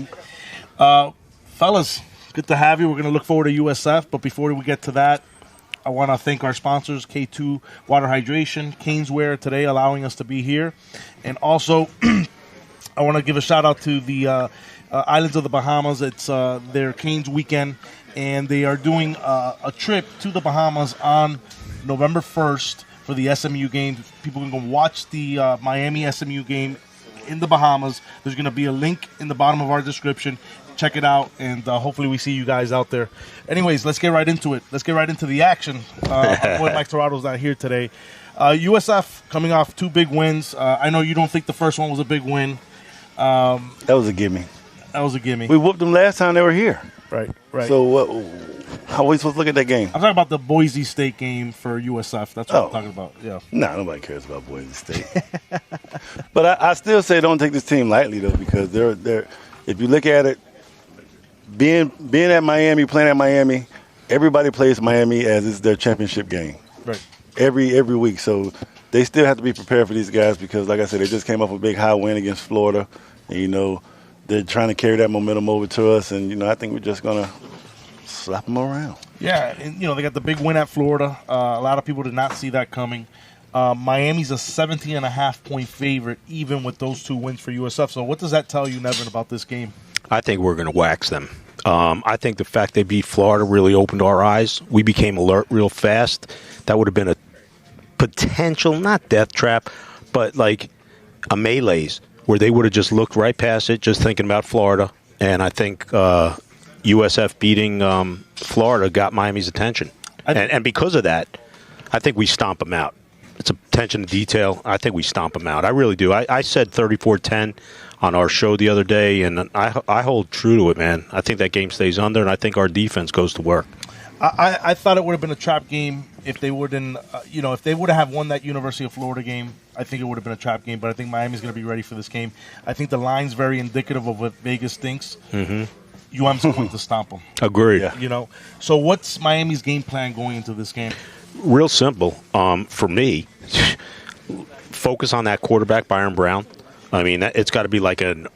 Mcgahee. Fellas, good to have you. We're going to look forward to USF, but before we get to that, I want to thank our sponsors, K2 Water Hydration, Caneswear today, allowing us to be here. And also, I want to give a shout-out to the Islands of the Bahamas. It's their Canes weekend, and they are doing a trip to the Bahamas on November 1st for the SMU game. People can go watch the Miami SMU game in the Bahamas. There's going to be a link in the bottom of our description. Check it out, and hopefully we see you guys out there. Anyways, let's get right into it. Let's get right into the action. Our boy Mike Torado's not here today. USF coming off 2 big wins. I know you don't think the first one was a big win. That was a gimme. That was a gimme. We whooped them last time they were here. Right. So how are we supposed to look at that game? I'm talking about the Boise State game for USF. That's what I'm talking about. Yeah. Nah, nobody cares about Boise State. But I still say don't take this team lightly, though, because they're if you look at it, being at Miami, playing at Miami, everybody plays Miami as it's their championship game. Right. Every week. So they still have to be prepared for these guys because, like I said, they just came off a big high win against Florida. And, they're trying to carry that momentum over to us. And, I think we're just going to slap them around. Yeah. And, they got the big win at Florida. A lot of people did not see that coming. Miami's a 17.5-point favorite, even with those 2 wins for USF. So what does that tell you, Nevin, about this game? I think we're going to wax them. I think the fact they beat Florida really opened our eyes. We became alert real fast. That would have been a potential, not death trap, but like a melees where they would have just looked right past it, just thinking about Florida. And I think USF beating Florida got Miami's attention. And because of that, I think we stomp them out. It's attention to detail. I think we stomp them out. I really do. I said 34-10 on our show the other day, and I hold true to it, man. I think that game stays under, and I think our defense goes to work. I thought it would have been a trap game if they wouldn't, if they would have won that University of Florida game. I think it would have been a trap game, but I think Miami's going to be ready for this game. I think the line's very indicative of what Vegas thinks. Mm-hmm. UM's going to stomp them. Agreed. Yeah. So what's Miami's game plan going into this game? Real simple. For me, focus on that quarterback, Byron Brown. I mean, it's got to be like I don't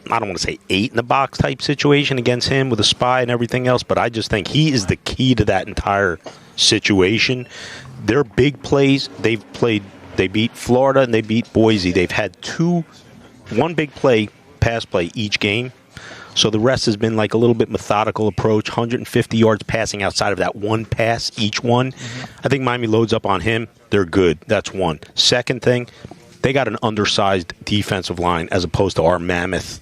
want to say 8 in the box type situation against him with a spy and everything else, but I just think he is the key to that entire situation. Their big plays, they beat Florida and they beat Boise. They've had one big play, pass play each game. So the rest has been like a little bit methodical approach, 150 yards passing outside of that one pass, each one. Mm-hmm. I think Miami loads up on him. They're good. That's one. Second thing, they got an undersized defensive line as opposed to our mammoth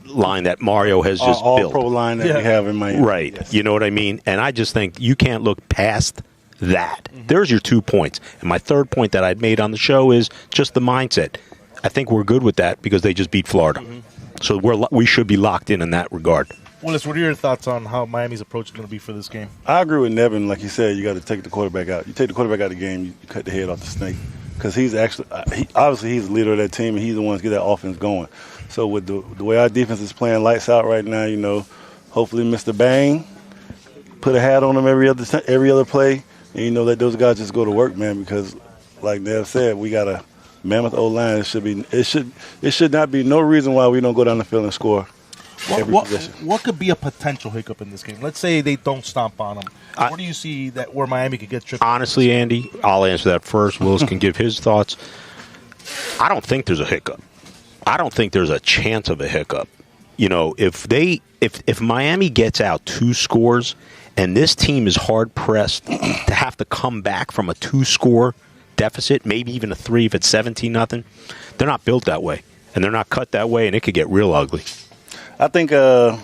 line that Mario has just built. All-pro line that we have in Miami. Right. Yes. You know what I mean? And I just think you can't look past that. Mm-hmm. There's your 2 points. And my third point that I'd made on the show is just the mindset. I think we're good with that because they just beat Florida. Mm-hmm. So we should be locked in that regard. Willis, what are your thoughts on how Miami's approach is going to be for this game? I agree with Nevin. Like you said, you got to take the quarterback out. You take the quarterback out of the game, you cut the head off the snake. Because he's actually obviously he's the leader of that team, and he's the one to get that offense going. So with the way our defense is playing lights out right now, hopefully Mr. Bang put a hat on him every other play, and let those guys just go to work, man. Because like Nev said, we got a mammoth O-line. It should not be no reason why we don't go down the field and score. What could be a potential hiccup in this game? Let's say they don't stomp on them. Where do you see that where Miami could get tripped? Honestly, Andy, I'll answer that first. Willis can give his thoughts. I don't think there's a hiccup. I don't think there's a chance of a hiccup. If Miami gets out 2 scores and this team is hard pressed to have to come back from a 2-score deficit, maybe even a 3 if it's 17-0, they're not built that way and they're not cut that way, and it could get real ugly. I think the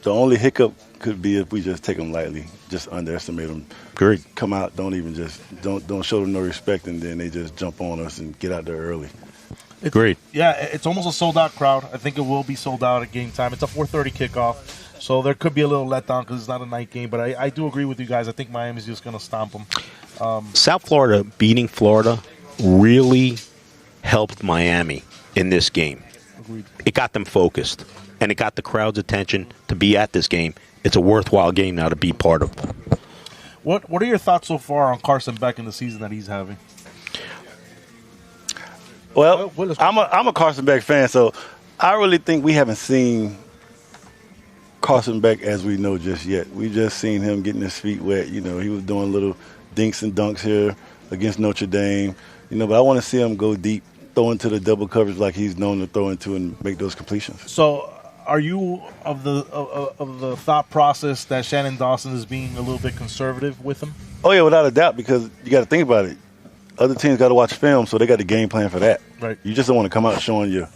only hiccup could be if we just take them lightly, just underestimate them. Agreed. Come out, don't show them no respect, and then they just jump on us and get out there early. Agreed. Yeah, it's almost a sold-out crowd. I think it will be sold out at game time. It's a 4:30 kickoff, so there could be a little letdown because it's not a night game. But I do agree with you guys. I think Miami's just going to stomp them. South Florida beating Florida really helped Miami in this game. Agreed. It got them focused, and it got the crowd's attention to be at this game. It's a worthwhile game now to be part of. What are your thoughts so far on Carson Beck in the season that he's having? Well, I'm a Carson Beck fan, so I really think we haven't seen Carson Beck as we know just yet. We just seen him getting his feet wet. You know, he was doing little dinks and dunks here against Notre Dame. You know, but I want to see him go deep, throw into the double coverage like he's known to throw into and make those completions. So, are you of the thought process that Shannon Dawson is being a little bit conservative with him? Oh yeah, without a doubt, because you got to think about it. Other teams got to watch film, so they got the game plan for that. Right. You just don't want to come out showing your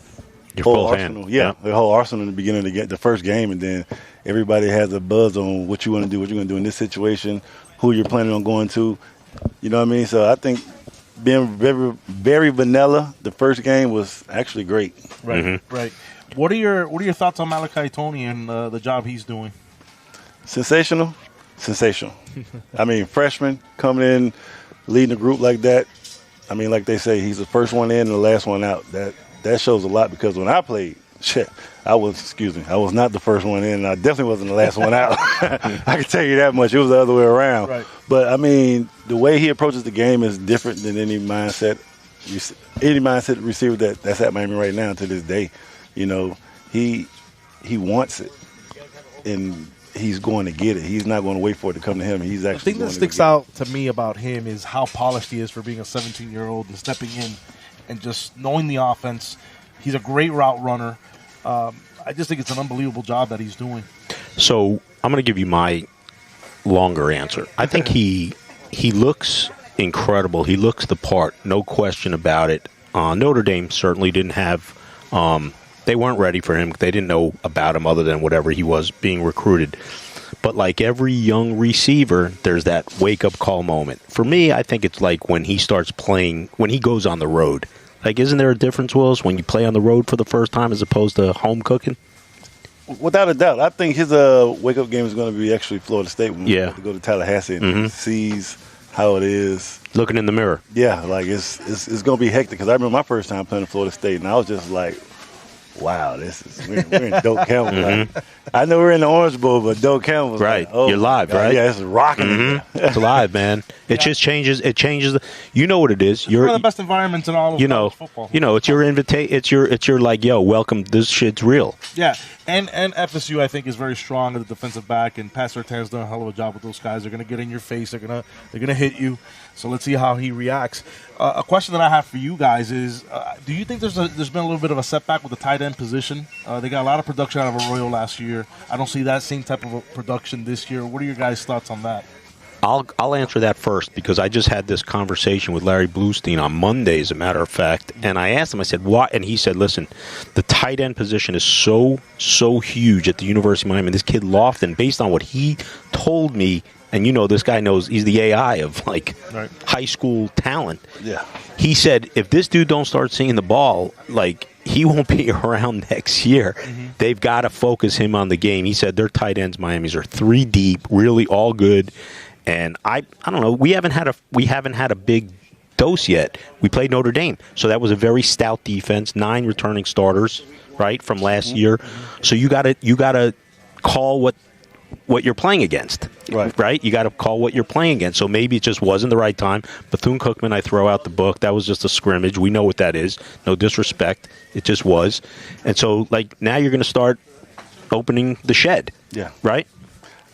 full whole hand. arsenal. Yeah, the whole arsenal in the beginning of the first game, and then everybody has a buzz on what you want to do, what you're going to do in this situation, who you're planning on going to. You know what I mean? So I think being very, very vanilla, the first game was actually great. Right, Mm-hmm. right. What are your thoughts on Malachi Tony and the job he's doing? Sensational. I mean, freshman coming in, leading a group like that. I mean, like they say, he's the first one in and the last one out. That shows a lot because when I played, I was not the first one in, and I definitely wasn't the last one out. I can tell you that much. It was the other way around. Right. But, I mean, the way he approaches the game is different than any mindset receiver that's at Miami right now to this day. You know, he wants it, and he's going to get it. He's not going to wait for it to come to him. He's actually The thing going that to sticks get out to me about him is how polished he is for being a 17-year-old and stepping in and just knowing the offense. He's a great route runner. I just think it's an unbelievable job that he's doing. So I'm going to give you my longer answer. I think he looks incredible. He looks the part, no question about it. Notre Dame certainly didn't have they weren't ready for him. They didn't know about him other than whatever he was being recruited. But like every young receiver, there's that wake-up call moment. For me, I think it's like when he starts playing, when he goes on the road. Like, isn't there a difference, Willis, when you play on the road for the first time as opposed to home cooking? Without a doubt. I think his wake-up game is going to be actually Florida State when we have to go to Tallahassee and sees how it is. Looking in the mirror. Yeah, like it's going to be hectic because I remember my first time playing Florida State, and I was just like, wow, we're in Doak Campbell. Like, I know we're in the Orange Bowl, but Doak Campbell. Right. Like, oh, you're live, God, right? Yeah, it's rocking. It's live, man. It just changes. It changes. You know what it is. It's one of the best environments in all of college football. You know, it's your invitation. It's your like, yo, welcome. This shit's real. Yeah, and FSU I think is very strong at the defensive back, and Pat Surtain's done a hell of a job with those guys. They're going to get in your face. They're gonna hit you. So let's see how he reacts. A question that I have for you guys is: do you think there's been a little bit of a setback with the tight end position? They got a lot of production out of Arroyo last year. I don't see that same type of a production this year. What are your guys' thoughts on that? I'll answer that first because I just had this conversation with Larry Bluestein on Monday, as a matter of fact, and I asked him. I said, "What?" And he said, "Listen, the tight end position is so huge at the University of Miami. This kid Lofton, based on what he told me, and you know, this guy knows he's the AI of like high school talent. Yeah, he said if this dude don't start seeing the ball, like." He won't be around next year. They've got to focus him on the game. He said their tight ends, Miami's, are 3 deep, really all good. And I don't know. We haven't had a big dose yet. We played Notre Dame, so that was a very stout defense. 9 returning starters, right, from last year. So you got to call what you're playing against. Right? You got to call what you're playing against. So maybe it just wasn't the right time. Bethune-Cookman, I throw out the book. That was just a scrimmage. We know what that is. No disrespect. It just was. And so, like, now you're going to start opening the shed. Yeah. Right?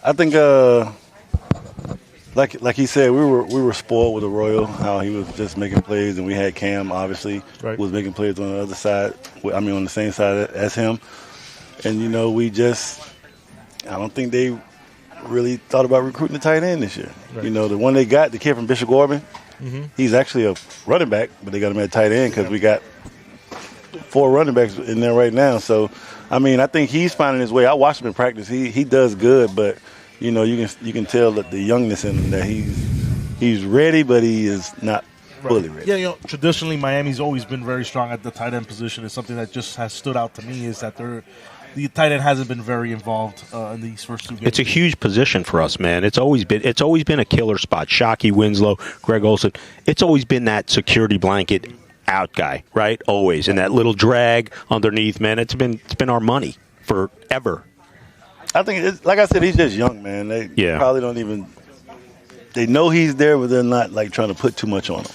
I think, like he said, we were spoiled with Arroyo, how he was just making plays, and we had Cam, obviously, was making plays on the other side. I mean, on the same side as him. And, you know, I don't think they really thought about recruiting the tight end this year. You know, the one they got, the kid from Bishop Gorman, he's actually a running back, but they got him at tight end because we got 4 running backs in there right now. So, I mean, I think he's finding his way. I watched him in practice. He does good, but, you know, you can tell that the youngness in him, that he's ready, but he is not fully ready. Yeah, you know, traditionally Miami's always been very strong at the tight end position. It's something that just has stood out to me is that the tight end hasn't been very involved in these first 2 games. It's a huge position for us, man. It's always been a killer spot. Shockey, Winslow, Greg Olson. It's always been that security blanket out guy, right? Always. And that little drag underneath, man. It's been our money forever. I think, like I said, he's just young, man. They probably don't even – they know he's there, but they're not, like, trying to put too much on him.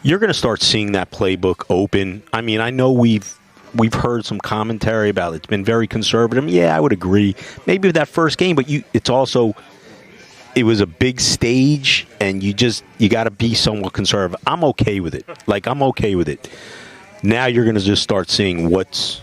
You're going to start seeing that playbook open. I mean, I know we've we've heard some commentary about it's been very conservative. Yeah, I would agree. Maybe with that first game, but it was a big stage, and you got to be somewhat conservative. I'm okay with it. I'm okay with it. Now you're going to just start seeing what's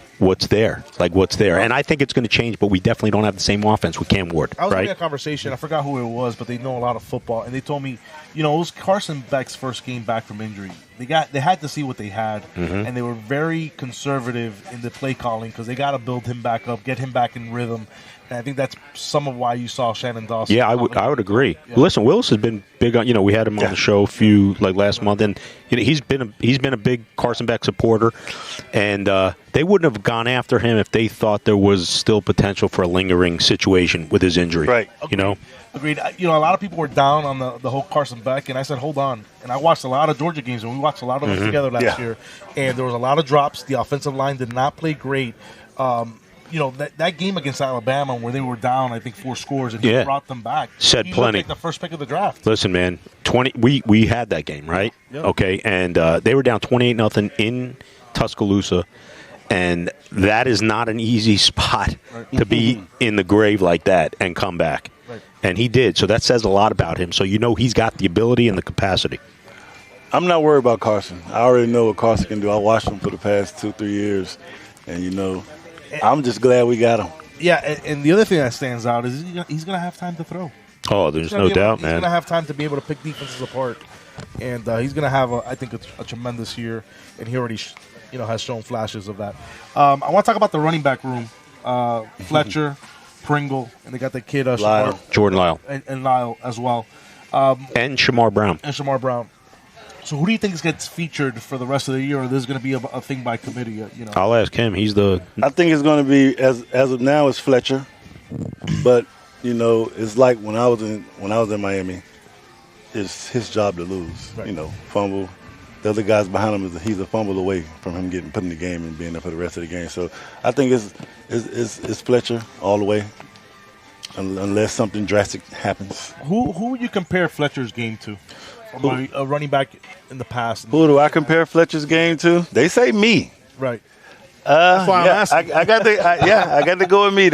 there, and I think it's going to change. But we definitely don't have the same offense with Cam Ward. I was right? having a conversation. I forgot who it was, but they know a lot of football, and they told me, it was Carson Beck's first game back from injury. They had to see what they had, and they were very conservative in the play calling because they got to build him back up, get him back in rhythm. And I think that's some of why you saw Shannon Dawson. Yeah, I would agree. Yeah. Listen, Willis has been big on. We had him on the show last month, and he's been a big Carson Beck supporter, and they wouldn't have gone after him if they thought there was still potential for a lingering situation with his injury. Right. Agreed. A lot of people were down on the whole Carson Beck, and I said, hold on. And I watched a lot of Georgia games, and we watched a lot of them together last year, and there was a lot of drops. The offensive line did not play great. That game against Alabama where they were down, I think 4 scores, and he brought them back. Said he plenty. Like the first pick of the draft. Listen, man, 20. We had that game, right? Yep. Okay, and they were down 28-0 in Tuscaloosa, and that is not an easy spot to be in the grave like that and come back. Right. And he did, so that says a lot about him. So he's got the ability and the capacity. I'm not worried about Carson. I already know what Carson can do. I watched him for the past 2-3 years, and I'm just glad we got him. Yeah, and the other thing that stands out is he's going to have time to throw. Oh, there's no doubt, man. He's going to have time to be able to pick defenses apart, and he's going to have, I think, a tremendous year, and he already has shown flashes of that. I want to talk about the running back room. Fletcher, Pringle, and they got the kid Jordan Lyle. And Lyle as well. And Shamar Brown. So who do you think gets featured for the rest of the year, or this is going to be a thing by committee? I'll ask him. He's the. I think it's going to be as of now it's Fletcher, but it's like when I was in Miami, it's his job to lose. Right. Fumble. The other guys behind him he's a fumble away from him getting put in the game and being there for the rest of the game. So I think it's Fletcher all the way, unless something drastic happens. Who would you compare Fletcher's game to? A running back in the past. Who do I compare Fletcher's game to? They say me. Right. That's why I'm asking. I got to go with me.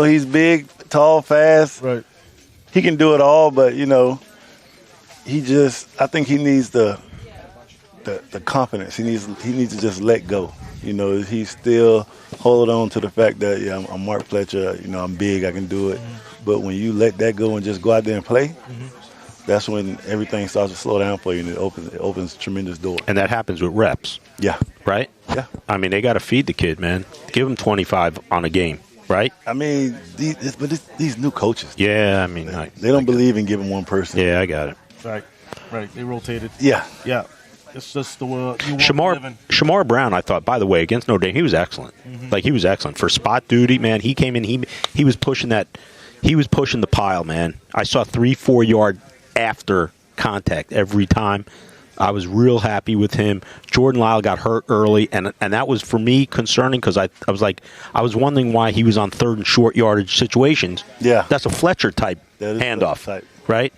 He's big, tall, fast. Right. He can do it all, but I think he needs the confidence. He needs to just let go. He's still holding on to the fact that I'm Mark Fletcher. I'm big. I can do it. Mm-hmm. But when you let that go and just go out there and play. Mm-hmm. That's when everything starts to slow down for you, and it opens tremendous doors. And that happens with reps. Yeah. Right? Yeah. I mean, they got to feed the kid, man. Give him 25 on a game, right? I mean, these new coaches. Yeah, I mean. They don't believe in giving one person. Yeah, I got it. Right. They rotated. Yeah. It's just the Shamar Brown, I thought, by the way, against Notre Dame, he was excellent. Mm-hmm. He was excellent. For spot duty, man, he came in, he was pushing that. He was pushing the pile, man. I saw 3-4 yard after contact every time. I was real happy with him. Jordan Lyle got hurt early, and that was, for me, concerning because I was wondering why he was on third and short yardage situations. Yeah. That's a Fletcher type handoff, right?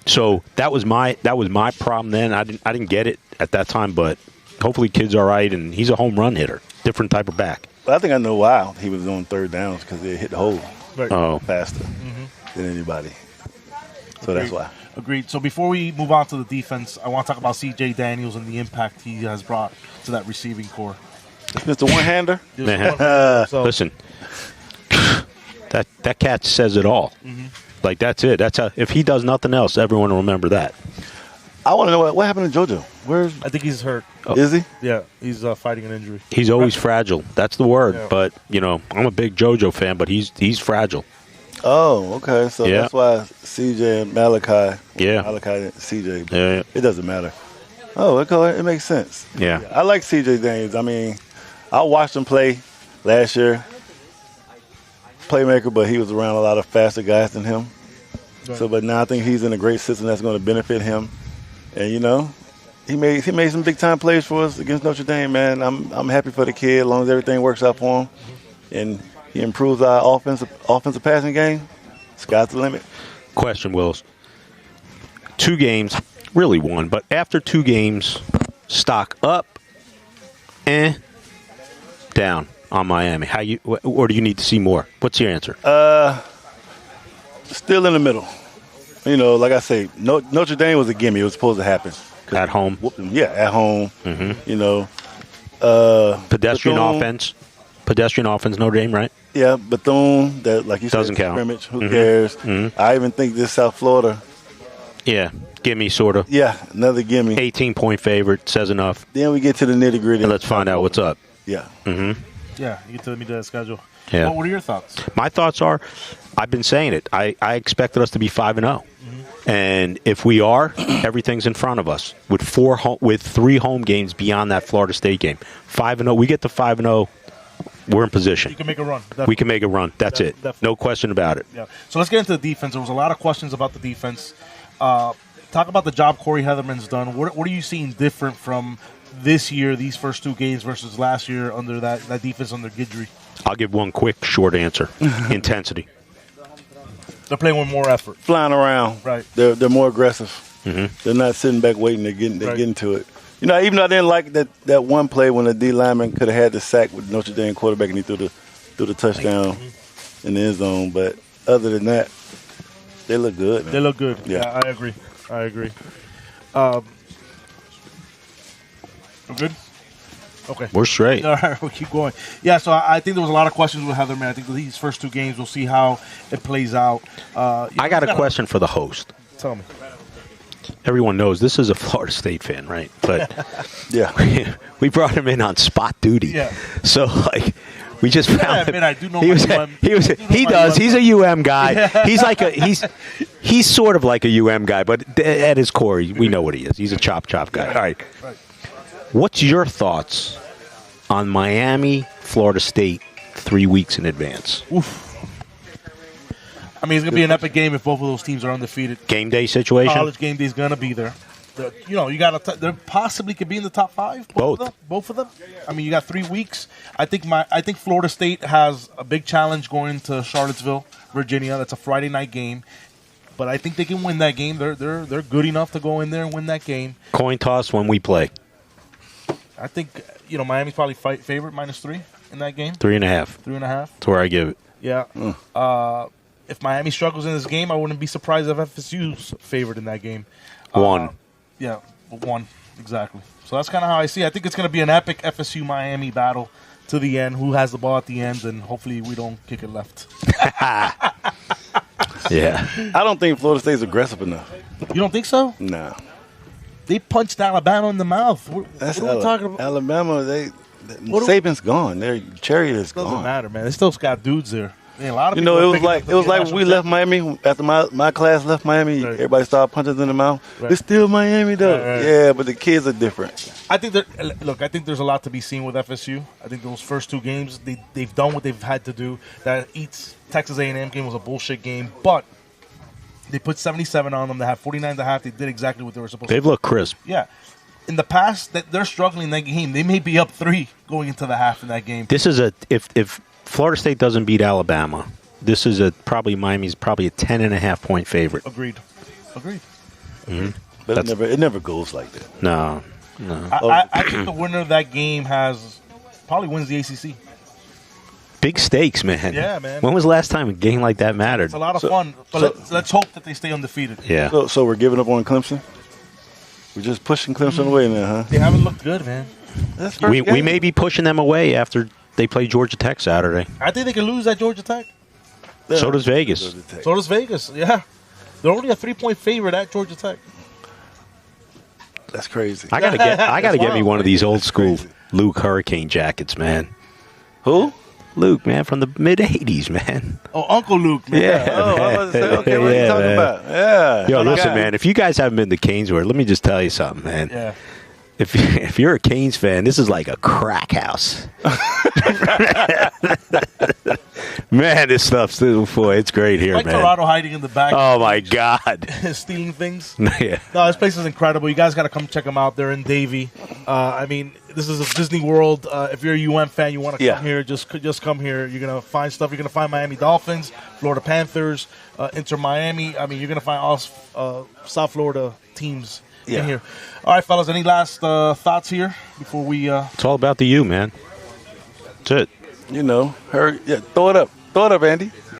So that was my problem then. I didn't get it at that time, but hopefully kid's all right, and he's a home run hitter, different type of back. But I think I know why he was on third downs, because they hit the hole faster than anybody. So that's why. Agreed. So before we move on to the defense, I want to talk about C.J. Daniels and the impact he has brought to that receiving core. Mr. One-hander? Listen, that cat says it all. Mm-hmm. That's it. If he does nothing else, everyone will remember that. I want to know what happened to JoJo. I think he's hurt. Is he? Yeah, he's fighting an injury. He's always fragile. That's the word. Yeah. But, I'm a big JoJo fan, but he's fragile. Oh, okay. So that's why CJ and Malachi. Yeah. Malachi and CJ. Yeah. It doesn't matter. Oh, it makes sense. Yeah. I like CJ Daniels. I mean, I watched him play last year. Playmaker, but he was around a lot of faster guys than him. Right. But now I think he's in a great system that's going to benefit him. And he made some big time plays for us against Notre Dame, man. I'm happy for the kid as long as everything works out for him. And he improves our offensive passing game. Sky's the limit. Question, Willis. 2 games, really 1, but after 2 games, stock up, down on Miami? Or do you need to see more? What's your answer? Still in the middle. Like I say, Notre Dame was a gimme. It was supposed to happen. At home? Yeah, at home. Mm-hmm. Pedestrian offense. Pedestrian offense, Notre Dame, right? Yeah, Bethune, that, like you doesn't said, count. Scrimmage. Who cares? Mm-hmm. I even think this South Florida. Yeah, gimme, sort of. Yeah, another gimme. 18-point favorite says enough. Then we get to the nitty gritty. And let's find out what's up. Yeah. Mm-hmm. Yeah, you get to the schedule. Yeah. Well, what are your thoughts? My thoughts are, I've been saying it. I expected us to be 5-0. And if we are, everything's in front of us with 3 home games beyond that Florida State game. 5-0. We get to 5-0. We're in position. You can make a run. We can make a run. That's it. Definitely. No question about it. Yeah. So let's get into the defense. There was a lot of questions about the defense. Talk about the job Corey Heatherman's done. What are you seeing different from this year, these first 2 games, versus last year under that defense under Guidry? I'll give one quick, short answer. Intensity. They're playing with more effort. Flying around. Right. They're more aggressive. Mm-hmm. They're not sitting back waiting. They're getting to it. Even though I didn't like that one play when the D lineman could have had the sack with Notre Dame quarterback and he threw the touchdown in the end zone. But other than that, they look good. Man. They look good. Yeah. I agree. We're good? Okay. We're straight. All right, we'll keep going. Yeah, so I think there was a lot of questions with Heatherman. I think these first 2 games, we'll see how it plays out. I got a question for the host. Tell me. Everyone knows this is a Florida State fan, right? But Yeah. we brought him in on spot duty. Yeah. So, we just found I do know he my UM. He's a UM guy. Yeah. He's sort of like a UM guy, but at his core, we know what he is. He's a chop guy. All right. What's your thoughts on Miami, Florida State 3 weeks in advance? Oof. I mean, it's going to be an epic game if both of those teams are undefeated. Game day situation? College game day is going to be there. They possibly could be in the top 5. Both of them. I mean, you got 3 weeks. I think Florida State has a big challenge going to Charlottesville, Virginia. That's a Friday night game. But I think they can win that game. They're good enough to go in there and win that game. Coin toss when we play. I think Miami's probably favorite -3 in that game. 3.5. 3.5. That's where I give it. Yeah. If Miami struggles in this game, I wouldn't be surprised if FSU's favored in that game. 1. Yeah, 1 exactly. So that's kind of how I see it. I think it's going to be an epic FSU-Miami battle to the end. Who has the ball at the end, and hopefully we don't kick it left. Yeah. I don't think Florida State's aggressive enough. You don't think so? Nah. They punched Alabama in the mouth. What are we talking about? Alabama, Saban's gone. Their chariot is Doesn't gone. matter, man. They still got dudes there. Man, a lot of It people was like when we left Miami after my class left Miami. Right. Everybody started punching us in the mouth. Right. It's still Miami though. Right. Yeah, but the kids are different. I think there's a lot to be seen with FSU. I think those first 2 games they've done what they've had to do. That Texas A&M game was a bullshit game, but they put 77 on them. They had 49 to half. They did exactly what they were supposed to. They've looked crisp. Yeah. In the past, that they're struggling in that game. They may be up 3 going into the half in that game. This is if Florida State doesn't beat Alabama, this is Miami's probably a 10.5 point favorite. Agreed. Mm-hmm. But it never goes like that. No. I think the winner of that game probably wins the ACC. Big stakes, man. Yeah, man. When was the last time a game like that mattered? It's a lot of fun, but let's hope that they stay undefeated. Yeah. So we're giving up on Clemson? We're just pushing Clemson away now, huh? They haven't looked good, man. That's We may be pushing them away after they play Georgia Tech Saturday. I think they can lose at Georgia Tech. Yeah. So does Vegas. So does Vegas, yeah. They're only a 3-point favorite at Georgia Tech. That's crazy. I gotta get me one of these old school crazy. Luke Hurricane jackets, man. Who? Luke, man, from the mid '80s, man. Oh, Uncle Luke, man. Yeah. Oh, I was saying, okay, what are you talking man. about? Yeah. Yo, listen, God. man. If you guys haven't been to Canesville, let me just tell you something, man. Yeah. If you're a Canes fan, this is like a crack house. Man, this stuff's boy, it's great here, Like man. Toronto hiding in the back. Oh my God. Stealing things. Yeah. No, this place is incredible. You guys got to come check them out. They're in Davie. I mean, this is a Disney World. If you're a UM fan, you want to come here, just come here. You're going to find stuff. You're going to find Miami Dolphins, Florida Panthers, Inter Miami. I mean, you're going to find all South Florida teams in here. All right, fellas, any last thoughts here before we... It's all about the U, man. That's it. You know, throw it up, Andy.